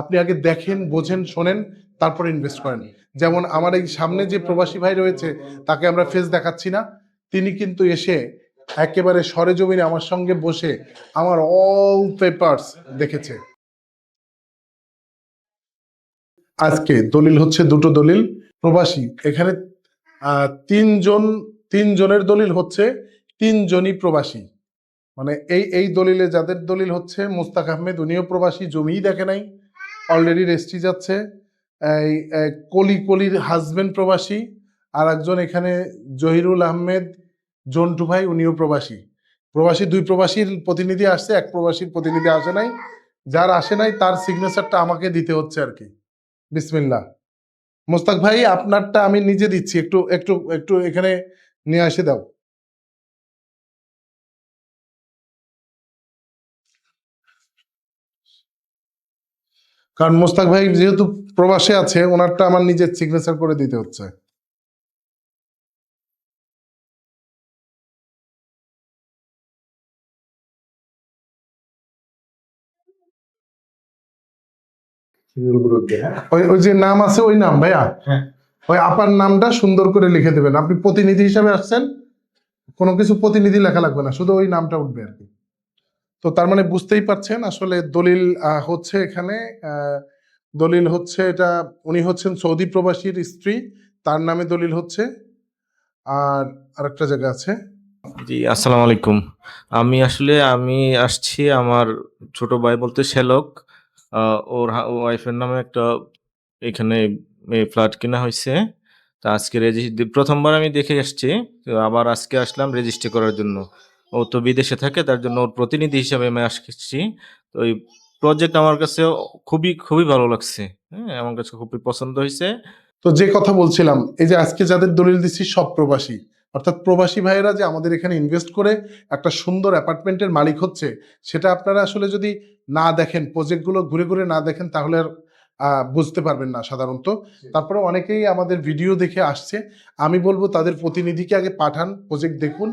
আপনি আগে দেখেন, বোঝেন, শোনেন, তারপর ইনভেস্ট করেন। যেমন আমার এই সামনে যে প্রবাসী ভাই রয়েছে, তাকে আমরা ফেস দেখাচ্ছি না, তিনি কিন্তু এসে একেবারে সরেজমিনে আমার সঙ্গে বসে আমার অল পেপারস দেখেছে। আজকে দলিল হচ্ছে দুটো দলিল প্রবাসী, এখানে তিনজনের দলিল হচ্ছে তিনজনই প্রবাসী। মানে এই দলিলে যাদের দলিল হচ্ছে মোস্তাক আহমেদ, উনিও প্রবাসী, জমিই দেখে নাই, অলরেডি রেস্ট্রি যাচ্ছে। এই কলির হাজবেন্ড প্রবাসী, আর একজন এখানে জহিরুল আহমেদ জন্টু ভাই, উনিও প্রবাসী। দুই প্রবাসীর প্রতিনিধি আসছে, এক প্রবাসীর প্রতিনিধি আসে নাই। যার আসে নাই তার সিগনেচারটা আমাকে দিতে হচ্ছে আর কি। বিসমিল্লাহ। মোস্তাক ভাই, আপনারটা আমি নিজে দিচ্ছি, একটু একটু একটু এখানে নিয়ে আসে দাও। কারণ মোস্তাক ভাই যেহেতু প্রবাসে আছে, ওনারটা আমার নিজের সিগনেচার করে দিতে হচ্ছে। ওই যে নাম আছে, ওই নাম ভাইয়া, ওই আপার নামটা সুন্দর করে লিখে দেবেন। আপনি প্রতিনিধি হিসাবে আসছেন, কোনো কিছু প্রতিনিধি লেখা লাগবে না, শুধু ওই নামটা উঠবে আর কি। তো তার মানে বুঝতেই পারছেন আসলে দলিল হচ্ছে এখানে দলিল হচ্ছে এটা, উনি হচ্ছেন সৌদি প্রবাসীর স্ত্রী, তার নামে দলিল হচ্ছে। আর আরেকটা জায়গা আছে। জি, আসসালামু আলাইকুম। আমি আসছি, আমার ছোট ভাই বলতে শ্যালক, ওর ওয়াইফের নামে একটা এখানে ফ্ল্যাট কেনা হয়েছে। তা আজকে প্রথমবার আমি দেখে আসছি, তো আবার আজকে আসলাম রেজিস্ট্রি করার জন্য। ও তো বিদেশে থাকে, তার জন্য ওর প্রতিনিধি হিসাবে আমি আসছি। তো এই প্রজেক্ট আমার কাছে খুবই খুবই ভালো লাগছে। হ্যাঁ, আমার কাছে খুবই পছন্দ হয়েছে। তো যে কথা বলছিলাম, এই যে আজকে যাদের দলিল দিচ্ছি সব প্রবাসী, অর্থাৎ প্রবাসী ভাইয়েরা যে আমাদের এখানে ইনভেস্ট করে একটা সুন্দর অ্যাপার্টমেন্টের মালিক হচ্ছে, সেটা আপনারা আসলে যদি না দেখেন, প্রজেক্টগুলো ঘুরে ঘুরে না দেখেন, তাহলে আর বুঝতে পারবেন না সাধারণত। তারপরে অনেকেই আমাদের ভিডিও দেখে আসছে, আমি বলবো তাদের প্রতিনিধিকে আগে পাঠান, প্রজেক্ট দেখুন,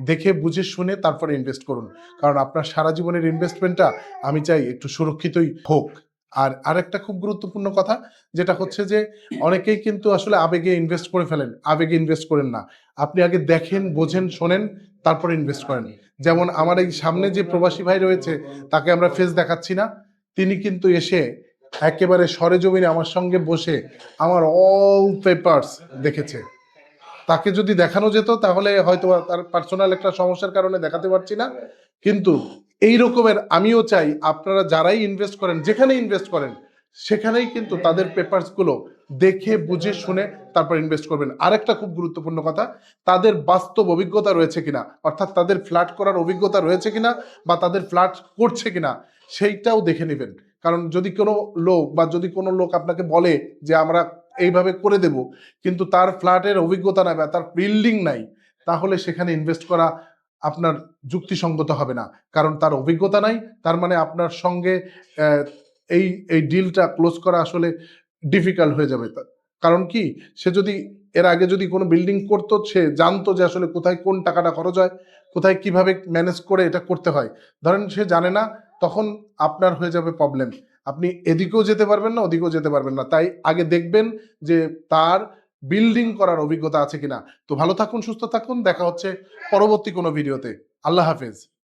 দেখে বুঝে শুনে তারপরে ইনভেস্ট করুন। কারণ আপনার সারা জীবনের ইনভেস্টমেন্টটা আমি চাই একটু সুরক্ষিতই হোক। আর আরেকটা খুব গুরুত্বপূর্ণ কথা যেটা হচ্ছে যে, অনেকেই কিন্তু আসলে আবেগে ইনভেস্ট করে ফেলেন, আবেগে ইনভেস্ট করেন না। আপনি আগে দেখেন, বোঝেন, শোনেন, তারপর ইনভেস্ট করেন। যেমন আমার এই সামনে যে প্রবাসী ভাই রয়েছে, তাকে আমরা ফেস দেখাচ্ছি না, তিনি কিন্তু এসে একেবারে সরেজমিনে আমার সঙ্গে বসে আমার অল পেপারস দেখেছে। তাকে যদি দেখানো যেত তাহলে হয়তো তার পার্সোনাল একটা সমস্যার কারণে দেখাতে পারছি না, কিন্তু এই রকমের আমিও চাই আপনারা যারাই ইনভেস্ট করেন, যেখানে ইনভেস্ট করেন, সেখানেই কিন্তু তাদের পেপারস গুলো দেখে বুঝে শুনে তারপর ইনভেস্ট করবেন। আরেকটা খুব গুরুত্বপূর্ণ কথা, তাদের বাস্তব অভিজ্ঞতা রয়েছে কিনা, অর্থাৎ তাদের ফ্ল্যাট করার অভিজ্ঞতা রয়েছে কিনা, বা তাদের ফ্ল্যাট করছে কিনা, সেইটাও দেখে নেবেন। কারণ যদি কোনো লোক আপনাকে বলে যে আমরা এইভাবে করে দেব, কিন্তু তার ফ্ল্যাটের অভিজ্ঞতা নাই বা তার বিল্ডিং নাই, তাহলে সেখানে ইনভেস্ট করা আপনার যুক্তিসঙ্গত হবে না। কারণ তার অভিজ্ঞতা নাই, তার মানে আপনার সঙ্গে এই এই ডিলটা ক্লোজ করা আসলে ডিফিকাল্ট হয়ে যাবে। কারণ কি, সে যদি এর আগে যদি কোনো বিল্ডিং করতো, সে জানতো যে আসলে কোথায় কোন টাকাটা খরচ হয়, কোথায় কিভাবে ম্যানেজ করে এটা করতে হয়। ধরেন সে জানে না, তখন আপনার হয়ে যাবে প্রবলেম। আপনি এদিকেও যেতে পারবেন না, ওদিকেও যেতে পারবেন না। তাই আগে দেখবেন যে তার বিল্ডিং করার অভিজ্ঞতা আছে কিনা। তো ভালো থাকুন, সুস্থ থাকুন, দেখা হচ্ছে পরবর্তী কোনো ভিডিওতে। আল্লাহ হাফেজ।